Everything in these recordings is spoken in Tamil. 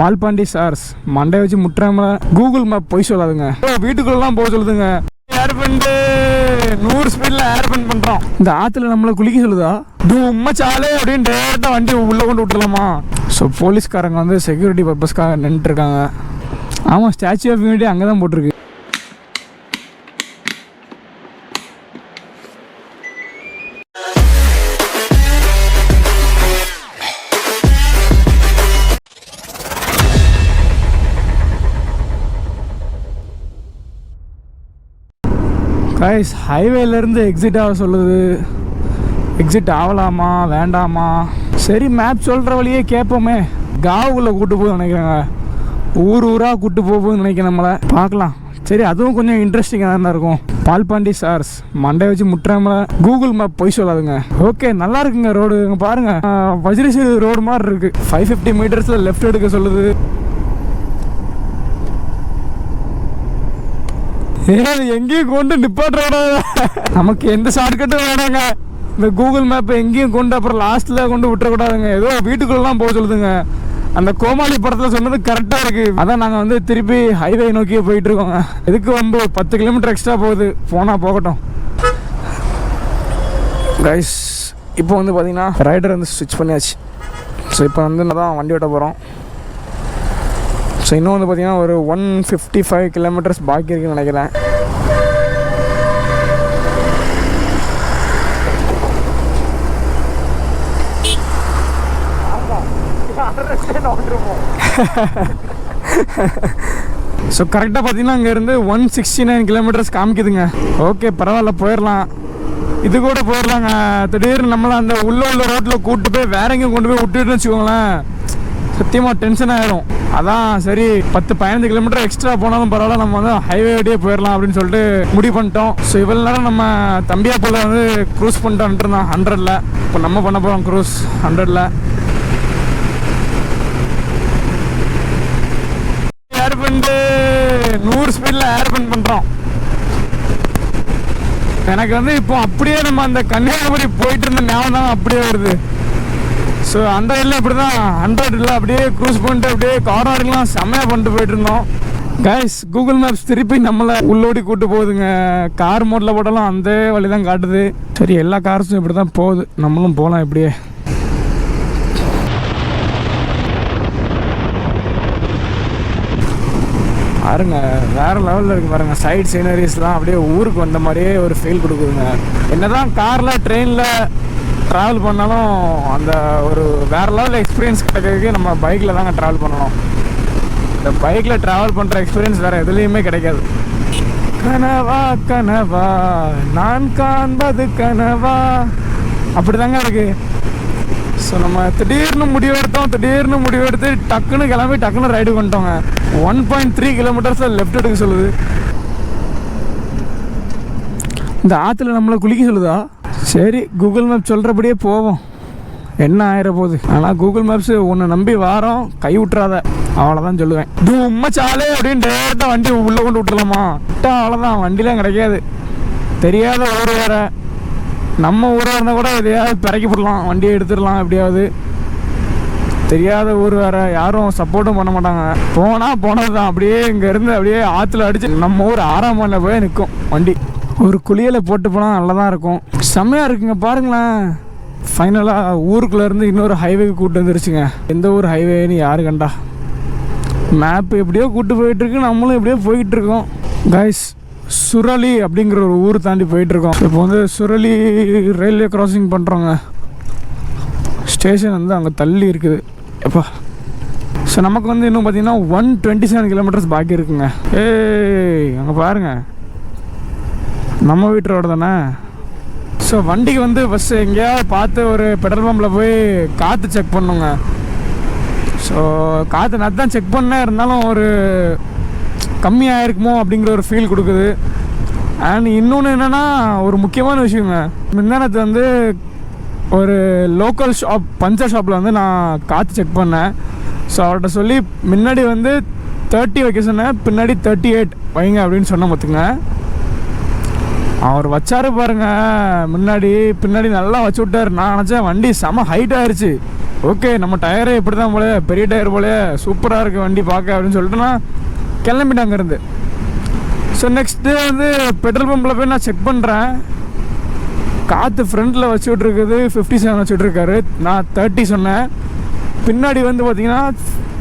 பால்பாண்டி சார்ஸ் மண்டை வச்சு முற்றாம கூகுள் மேப் போய் சொல்லாதுங்க, வீட்டுக்குள்ளலாம் போக சொல்லுதுங்க. ஏர் பண்ணிட்டு 100 ஸ்பீடில் ஏர் பண்ணுறோம். இந்த ஆற்றுல நம்மளை குளிக்க சொல்லுதா? உம்மா சாலே அப்படின்னு டேரெக்டாக வண்டி உள்ளே கொண்டு விட்டுலாமா? ஸோ போலீஸ்காரங்க வந்து செக்யூரிட்டி பர்பஸ்க்காக நின்றுட்டுருக்காங்க. ஆமாம், ஸ்டாச்சு ஆஃப் யூனிட்டி அங்கே தான் போட்டிருக்கு. கைஸ், ஹைவேலேருந்து எக்ஸிட் ஆக சொல்லுது. எக்ஸிட் ஆகலாமா வேண்டாமா? சரி, மேப் சொல்கிற வழியே கேட்போமே. காவுக்குள்ளே கூட்டு போகுது நினைக்கிறாங்க, ஊராக கூட்டு போகுதுன்னு நினைக்கிறேன். நம்மளை பார்க்கலாம். சரி, அதுவும் கொஞ்சம் இன்ட்ரெஸ்டிங்காக தான் இருக்கும். பால்பாண்டி சார்ஸ் மண்டை வச்சு முற்றாம கூகுள் மேப் போய் சொல்லாதுங்க. ஓகே, நல்லா இருக்குங்க ரோடு. இங்கே பாருங்கள், வஜ்ரீஸ்வரி ரோடு மாதிரி இருக்குது. 550 மீட்டர்ஸில் லெஃப்ட் எடுக்க சொல்லுது. எங்கேயும் கொண்டு நிப்பாட்டுறா, நமக்கு எந்த ஷார்ட்கட்டும் வேணாங்க. இந்த கூகுள் மேப் எங்கேயும் கொண்டு அப்புறம் லாஸ்ட்ல கொண்டு விட்டுறக்கூடாதுங்க. ஏதோ வீட்டுக்குள்ளலாம் போக சொல்லுதுங்க. அந்த கோமாளி படத்தில் சொன்னது கரெக்டாக இருக்கு. அதான் நாங்கள் வந்து திருப்பி ஹைவே நோக்கியே போயிட்டு இருக்கோங்க. இதுக்கு வந்து 10 கிலோமீட்டர் எக்ஸ்ட்ரா போகுது. போனால் போகட்டும். கைஸ், இப்போ வந்து பார்த்தீங்கன்னா ரைடர் வந்து ஸ்விட்ச் பண்ணியாச்சு. ஸோ இப்போ வந்து நான் தான் வண்டி ஓட்ட போகிறோம். ஸோ இன்னும் வந்து பார்த்தீங்கன்னா ஒரு 155 கிலோமீட்டர்ஸ் பாக்கி இருக்குன்னு நினைக்கிறேன். ஸோ கரெக்டாக பார்த்தீங்கன்னா அங்கேருந்து 169 கிலோமீட்டர்ஸ் காமிக்குதுங்க. ஓகே, பரவாயில்ல, போயிடலாம். இது கூட போயிடலாங்க. திடீர்னு நம்மளை அந்த உள்ள ரோட்டில் கூப்பிட்டு போய் வேற எங்கேயும் கொண்டு போய் விட்டுட்டுன்னு வச்சுக்கோங்களேன், சத்தியமாக டென்ஷன் ஆயிரும். அதான் சரி, 10-15 கிலோமீட்டர் எக்ஸ்ட்ரா போனாலும் பரவாயில்ல, நம்ம வந்து ஹைவே வழியே போயிடலாம் அப்படின்னு சொல்லிட்டு முடிவு பண்ணிட்டோம். ஸோ இவ்வளோ நேரம் நம்ம தம்பியாப்பூரில் வந்து க்ரூஸ் பண்ணிட்டு இருந்தோம் 100ல். இப்போ நம்ம பண்ண போகிறோம் க்ரூஸ் 100ல். ஏர் பண்ணிட்டு 100 ஸ்பீடில் ஏர் பண்ணுறோம். எனக்கு வந்து இப்போ அப்படியே நம்ம அந்த கன்னியாகுமரி போயிட்டு இருந்த ஞாபகம் தான் அப்படியே வருது. ஸோ அந்த இதில் இப்படி தான் 100ல் அப்படியே க்ரூஸ் பண்ணிட்டு அப்படியே கார்னர்லாம் செம்மையாக பண்ணிட்டு போயிட்டு இருந்தோம். கைஸ், கூகுள் மேப்ஸ் திருப்பி நம்மளை உள்ளோடி கூட்டு போகுதுங்க. கார் மோட்டில் போட்டாலும் அந்த வழி தான் காட்டுது. சரி, எல்லா கார்ஸும் இப்படி தான் போகுது, நம்மளும் போகலாம் இப்படியே. பாருங்க, வேறு லெவலில் இருக்குது பாருங்க. சைட் சீனரிஸ்லாம் அப்படியே ஊருக்கு வந்த மாதிரியே ஒரு ஃபீல் கொடுக்குதுங்க. என்னதான் காரில் ட்ரெயினில் ட்ராவல் பண்ணாலும் அந்த ஒரு வேறு லெவல் எக்ஸ்பீரியன்ஸ் கிடைக்கிறதுக்கு நம்ம பைக்கில் தாங்க ட்ராவல் பண்ணணும். இந்த பைக்கில் ட்ராவல் பண்ணுற எக்ஸ்பீரியன்ஸ் வேறு எதுலேயுமே கிடைக்காது. கனவா கனவா நான் காண்பது கனவா, அப்படி தாங்க இருக்குது. ஸோ நம்ம திடீர்னு முடிவெடுத்து டக்குன்னு கிளம்பி டக்குன்னு ரைடு பண்ணிட்டோங்க. 1.3 கிலோமீட்டர்ஸில் லெஃப்ட் எடுக்க சொல்லுது. இந்த ஆற்றுல நம்மளை குளிக்க சொல்லுதா? சரி, கூகுள் மேப் சொல்கிறபடியே போவோம், என்ன ஆயிர போகுது. ஆனால் கூகுள் மேப்ஸ் உன்னை நம்பி வாரோம், கை விட்டுறாத, அவ்வளோதான் சொல்லுவேன். உம்மா சாலே அப்படின்னு டேரெக்டாக வண்டி உள்ளே கொண்டு விட்டுலாமா? விட்டா அவ்வளோதான், வண்டிலாம் கிடைக்காது. தெரியாத ஊர் வேறு, நம்ம ஊராக இருந்தால் கூட எதையாவது பிறக்கி போடலாம், வண்டியை எடுத்துடலாம் எப்படியாவது. தெரியாத ஊர் வேறு, யாரும் சப்போர்ட்டும் பண்ண மாட்டாங்க. போனது தான். அப்படியே இங்கேருந்து அப்படியே ஆற்றுல அடித்து நம்ம ஊர் 6ஆம் மணில் போய் நிற்கும் வண்டி. ஒரு குளியலை போட்டு போனால் நல்லா தான் இருக்கும். செம்மையாக இருக்குங்க பாருங்களேன். ஃபைனலாக ஊருக்குள்ளேருந்து இன்னொரு ஹைவேக்கு கூப்பிட்டு வந்துருச்சுங்க. எந்த ஊர் ஹைவேன்னு யாரு கண்டா? மேப் எப்படியோ கூப்பிட்டு போயிட்டுருக்கு, நம்மளும் எப்படியோ போய்கிட்டுருக்கோம். கைஸ், சுரளி அப்படிங்கிற ஒரு ஊர் தாண்டி போயிட்டுருக்கோம். இப்போ வந்து சுரளி ரயில்வே கிராசிங் பண்ணுறோங்க. ஸ்டேஷன் வந்து அங்கே தள்ளி இருக்குது எப்பா. ஸோ நமக்கு வந்து இன்னும் பார்த்தீங்கன்னா 127 கிலோமீட்டர்ஸ் பாக்கி இருக்குங்க. அங்கே பாருங்கள், நம்ம வீட்டு ரோடு தானே. ஸோ வண்டிக்கு வந்து பஸ்ஸு எங்கேயாவது பார்த்து ஒரு பெட்ரோல் பம்பில் போய் காற்று செக் பண்ணுங்க. ஸோ காற்று நான் தான் செக் பண்ணேன், இருந்தாலும் ஒரு கம்மியாக இருக்குமோ அப்படிங்கிற ஒரு ஃபீல் கொடுக்குது. அண்ட் இன்னொன்று என்னென்னா, ஒரு முக்கியமான விஷயங்க, முந்தானத்து வந்து ஒரு லோக்கல் ஷாப் பஞ்சர் ஷாப்பில் வந்து நான் காற்று செக் பண்ணேன். ஸோ அவர்கிட்ட சொல்லி முன்னாடி வந்து 30 வைக்க சொன்னேன், பின்னாடி 38 வைங்க அப்படின்னு சொன்ன பார்த்துங்க. அவர் வச்சாரு பாருங்க, முன்னாடி பின்னாடி நல்லா வச்சு விட்டார். நான் நினச்சேன் வண்டி செம ஹைட் ஆயிடுச்சு, ஓகே நம்ம டயரே இப்படி தான் போல, பெரிய டயர் போல, சூப்பராக இருக்குது வண்டி பார்க்க அப்படின்னு சொல்லிட்டு நான் கிளம்பிட்டேன் அங்கேருந்து. ஸோ நெக்ஸ்ட் டே வந்து பெட்ரோல் பம்பில் போய் நான் செக் பண்ணுறேன். காற்று ஃப்ரண்ட்டில் வச்சு விட்ருக்குது 57 வச்சு விட்ருக்காரு. நான் 30 சொன்னேன். பின்னாடி வந்து பார்த்தீங்கன்னா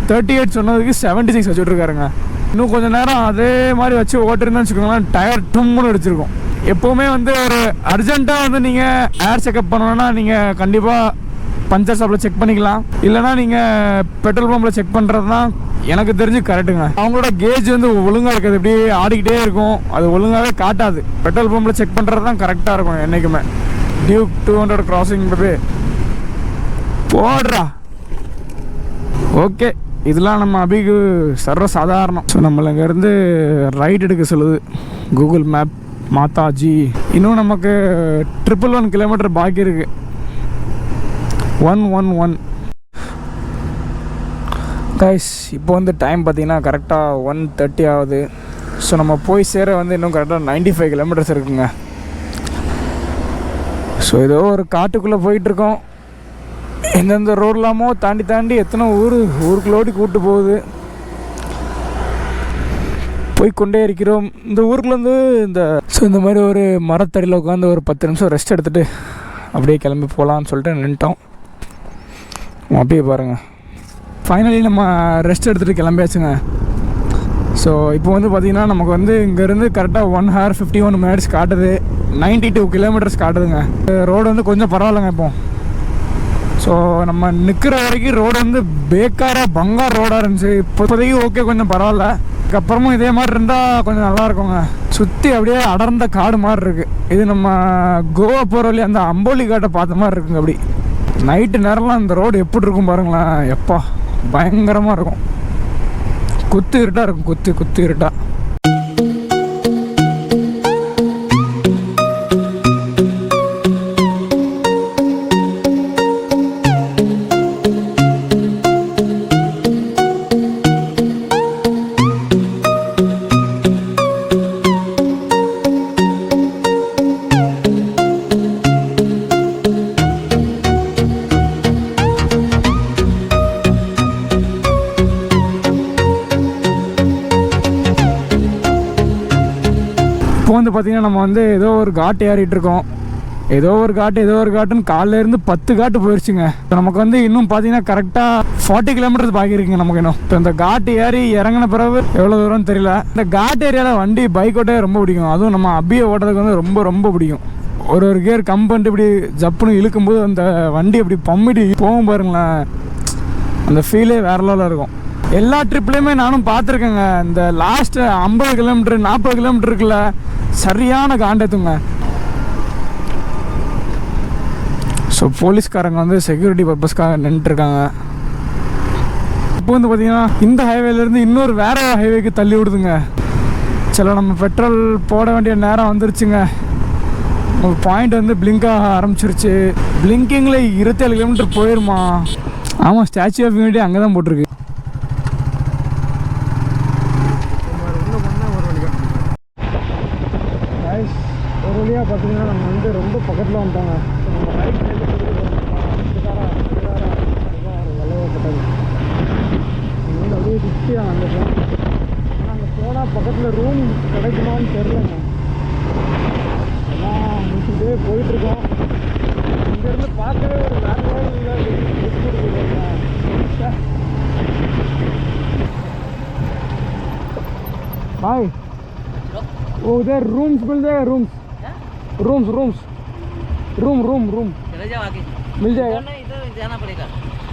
38 சொன்னதுக்கு 76 வச்சு விட்ருக்காருங்க. இன்னும் கொஞ்சம் நேரம் அதே மாதிரி வச்சு ஓட்டுருந்தேன்னு வச்சுக்கோங்களேன், டயர் டம்முன்னு அடிச்சிருக்கும். எப்போவுமே வந்து ஒரு அர்ஜென்ட்டாக வந்து நீங்கள் ஏர் செக்அப் பண்ணணுன்னா நீங்கள் கண்டிப்பாக பஞ்சர் ஷாப்பில் செக் பண்ணிக்கலாம். இல்லைனா நீங்கள் பெட்ரோல் பம்பில் செக் பண்ணுறது தான் எனக்கு தெரிஞ்சு கரெக்டுங்க. அவங்களோட கேஜ் வந்து ஒழுங்காக இருக்காது, இப்படியே ஆடிக்கிட்டே இருக்கும், அது ஒழுங்காகவே காட்டாது. பெட்ரோல் பம்பில் செக் பண்ணுறது தான் கரெக்டாக இருக்கும் என்றைக்குமே. டியூக் 200 கிராசிங் போடுறா. ஓகே, இதெல்லாம் நம்ம அபிக்கு சர்வசாதாரணம். ஸோ நம்மள இங்கேருந்து ரைட் எடுக்க சொல்லுது கூகுள் மேப். மாதாஜி இன்னும் நமக்கு 111 கிலோமீட்டர் பாக்கி இருக்கு. 111 கைஸ். இப்போ வந்து டைம் பார்த்தீங்கன்னா கரெக்டாக 1:30 ஆகுது. ஸோ நம்ம போய் சேர வந்து இன்னும் கரெக்டாக 95 கிலோமீட்டர்ஸ் இருக்குங்க. ஸோ ஏதோ ஒரு காட்டுக்குள்ளே போயிட்டுருக்கோம். எந்தெந்த ரோட்லாமோ தாண்டி தாண்டி எத்தனை ஊருக்குள்ளோடி கூப்பிட்டு போகுது. போய்கொண்டே இருக்கிறோம். இந்த ஊருக்குள்ளேருந்து இந்த மாதிரி ஒரு மரத்தடியில் உட்காந்து ஒரு 10 நிமிஷம் ரெஸ்ட் எடுத்துகிட்டு அப்படியே கிளம்பி போகலான்னு சொல்லிட்டு நின்ட்டோம். அப்படியே பாருங்கள், ஃபைனலி நம்ம ரெஸ்ட் எடுத்துகிட்டு கிளம்பியாச்சுங்க. ஸோ இப்போ வந்து பார்த்திங்கன்னா நமக்கு வந்து இங்கேருந்து கரெக்டாக 1 hour 51 minutes காட்டுது. 92 கிலோமீட்டர்ஸ் காட்டுதுங்க. ரோடு வந்து கொஞ்சம் பரவாயில்லைங்க இப்போ. ஸோ நம்ம நிற்கிற வரைக்கும் ரோடு வந்து பேக்காராக பங்கார் ரோடாக இருந்துச்சு. இப்போதைக்கு ஓகே, கொஞ்சம் பரவாயில்ல. அதுக்கப்புறமும் இதே மாதிரி இருந்தால் கொஞ்சம் நல்லாயிருக்குங்க. சுற்றி அப்படியே அடர்ந்த காடு மாதிரி இருக்குது. இது நம்ம கோவா போகிற வழி அந்த அம்போலி காட்டை பார்த்த மாதிரி இருக்குங்க. அப்படி நைட்டு நேரம்லாம் இந்த ரோடு எப்படி இருக்கும் பாருங்களேன். எப்பா பயங்கரமாக இருக்கும். குத்து இருட்டாக இருக்கும், குத்து இருட்டாக. இப்போ வந்து பார்த்திங்கன்னா நம்ம வந்து ஏதோ ஒரு காட்டு ஏறிட்டுருக்கோம். ஏதோ ஒரு காட்டுன்னு காலையிலேருந்து 10 காட்டு போயிடுச்சுங்க. இப்போ நமக்கு வந்து இன்னும் பார்த்தீங்கன்னா கரெக்டாக 40 கிலோமீட்டர்ஸ் பாக்கி இருக்குங்க நமக்கு இன்னும். இப்போ இந்த காட்டு ஏறி இறங்கின பிறகு எவ்வளோ தூரம்னு தெரியல. இந்த காட்டு ஏரியாவில் வண்டி பைக் ஓட்டவே ரொம்ப பிடிக்கும். அதுவும் நம்ம அபியை ஓட்டுறதுக்கு வந்து ரொம்ப ரொம்ப பிடிக்கும். ஒரு கியர் கம் பண்ணிட்டு இப்படி ஜப்புன்னு இழுக்கும்போது அந்த வண்டி அப்படி பம்மிட்டு போகும் பாருங்களேன், அந்த ஃபீலே வேற லெவலில் இருக்கும். எல்லா ட்ரிப்லேயுமே நானும் பார்த்துருக்கேங்க. இந்த லாஸ்ட்டு 50 கிலோமீட்டர் 40 கிலோமீட்டருக்குள்ள சரியான காண்டத்துங்க. ஸோ போலீஸ்காரங்க வந்து செக்யூரிட்டி பர்பஸ்க்காக நின்றுட்டுருக்காங்க. இப்போ வந்து பார்த்திங்கன்னா இந்த ஹைவேலேருந்து இன்னொரு வேறு ஹைவேக்கு தள்ளி விடுதுங்க. சில நம்ம பெட்ரோல் போட வேண்டிய நேரம் வந்துருச்சுங்க. ஒரு பாயிண்ட் வந்து பிளிங்க் ஆக ஆரம்பிச்சிருச்சு. பிளிங்கிங்கில் 27 கிலோமீட்டர் போயிருமா? ஆமாம், ஸ்டாச்சு ஆஃப் யூனிட்டி அங்கே தான் போட்டிருக்கு. ஒரு வழியாக பார்த்தீங்கன்னா நம்ம வந்து ரொம்ப பக்கத்தில் வந்துட்டாங்க. ரைட் வல்லவப்பட்டது வந்து அப்படியே சுற்றி அங்கே போனோம். ஆனால் அங்கே போனால் பக்கத்தில் ரூம் கிடைக்குமான்னு தெரிலங்க. எல்லாம் முடிச்சுட்டே போயிட்டுருக்கோம். இங்கேருந்து பார்க்கவே ஒரு வேறு भाई वो उधर रूम्स मिल जाएगा? रूम्स रूम चले जाओ आगे, मिल जाएगा? नहीं इधर जाना पड़ेगा,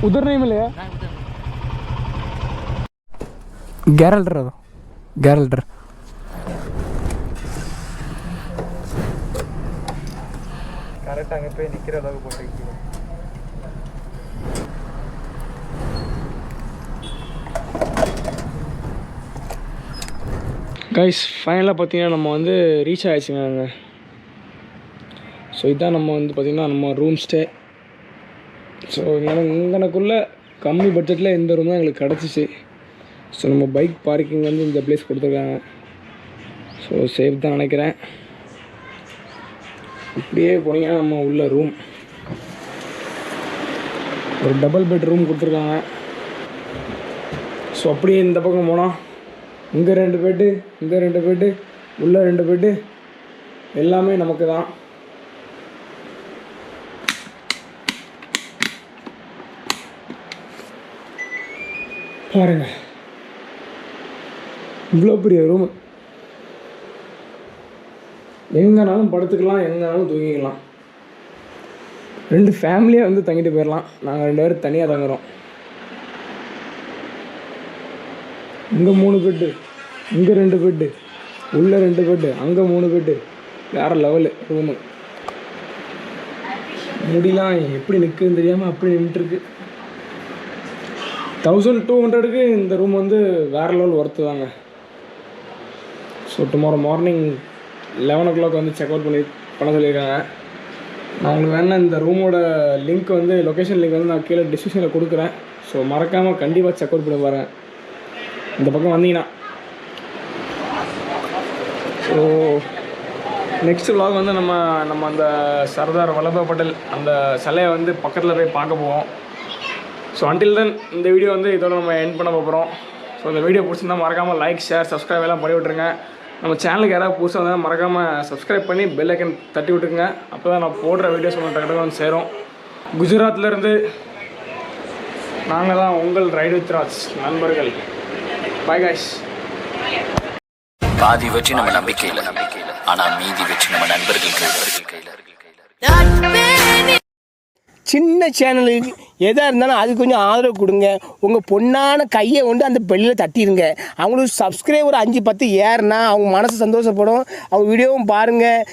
उधर नहीं मिलेगा? ना उधर नहीं. கேரல்டர் கரெக்டாக அங்கே போய் நிற்கிற அளவுக்கு போட்டுருக்கீங்க. கைஸ் ஃபைனலாக பார்த்தீங்கன்னா நம்ம வந்து ரீச் ஆகிடுச்சுங்க அங்கே. ஸோ இதுதான் நம்ம வந்து பார்த்திங்கன்னா நம்ம ரூம் ஸ்டே. ஸோ இங்கனக்குள்ளே கம்மி பட்ஜெட்டில் இந்த ரூம் தான் எங்களுக்கு கிடச்சிச்சு. ஸோ நம்ம பைக் பார்க்கிங் வந்து இந்த பிளேஸ் கொடுத்துருக்காங்க. ஸோ சேஃப் தான் நினைக்கிறேன். இப்படியே போனீங்கன்னா நம்ம உள்ள ரூம் ஒரு டபுள் பெட்ரூம் கொடுத்துருக்காங்க. ஸோ அப்படியே இந்த பக்கம் போனால் இங்கே 2 பெட்டு, இங்கே 2 பெட்டு, உள்ளே 2 பெட்டு, எல்லாமே நமக்கு தான். பாருங்க இவ்வளோ பெரிய ரூமு, எங்கேனாலும் படுத்துக்கலாம், எங்கேனாலும் தூங்கிக்கலாம். 2 ஃபேமிலியாக வந்து தங்கிட்டு போயிடலாம். நாங்கள் 2 பேரும் தனியாக தங்குறோம். இங்கே 3 பெட்டு, இங்கே 2 பெட்டு, உள்ளே 2 பெட்டு, அங்கே 3 பெட்டு. வேறு லெவலு ரூமு. முடியலாம் எப்படி நிற்குதுன்னு தெரியாமல் அப்படி நின்றுருக்கு. 1200க்கு இந்த ரூம் வந்து வேறு லெவல் ஒர்த்து தாங்க. ஸோ டுமாரோ மார்னிங் 11 o'clock வந்து செக் அவுட் பண்ண சொல்லியிருக்காங்க. நான் உங்களுக்கு வேணால் இந்த ரூமோட லிங்க் வந்து லொக்கேஷன் லிங்க் வந்து நான் கீழே டிஸ்கிரிப்ஷனில் கொடுக்குறேன். ஸோ மறக்காமல் கண்டிப்பாக செக் அவுட் பண்ணி பாருங்கள் இந்த பக்கம் வந்தீங்கன்னா. ஸோ நெக்ஸ்ட் விலாக் வந்து நம்ம அந்த சர்தார் வல்லபாய் பட்டேல் அந்த சிலையை வந்து பக்கத்தில் போய் பார்க்க போவோம். ஸோ அன்டில் தென் இந்த வீடியோ வந்து இதோட நம்ம எண்ட் பண்ண போகிறோம். ஸோ இந்த வீடியோ பிடிச்சிருந்தா மறக்காமல் லைக், ஷேர், சப்ஸ்கிரைப் எல்லாம் பண்ணி விட்ருங்க. நம்ம சேனலுக்கு யாராவது புதுசாக வந்தால் மறக்காமல் சப்ஸ்கிரைப் பண்ணி பெல் ஐக்கன் தட்டி விட்டுருங்க. அப்போ தான் நான் போடுற வீடியோஸ் உங்களுக்கு டக்கு வந்து சேரும். குஜராத்லேருந்து நாங்கள் தான் உங்கள் ரைடு வித் ராஜ் நண்பர்கள். Bye guys. பாதி வெற்றி நம்ம நம்பிக்கையில், ஆனால் மீதி வெற்றி நம்ம நண்பர்கள் கையில். சின்ன சேனலுக்கு எதாக இருந்தாலும் அது கொஞ்சம் ஆதரவு கொடுங்க. உங்கள் பொண்ணான கையை கொண்டு அந்த பெல்லில் தட்டிடுங்க. அவங்களுக்கு சப்ஸ்கிரைபர் 5-10 ஏறுனா அவங்க மனசு சந்தோஷப்படும். அவங்க வீடியோவும் பாருங்கள்.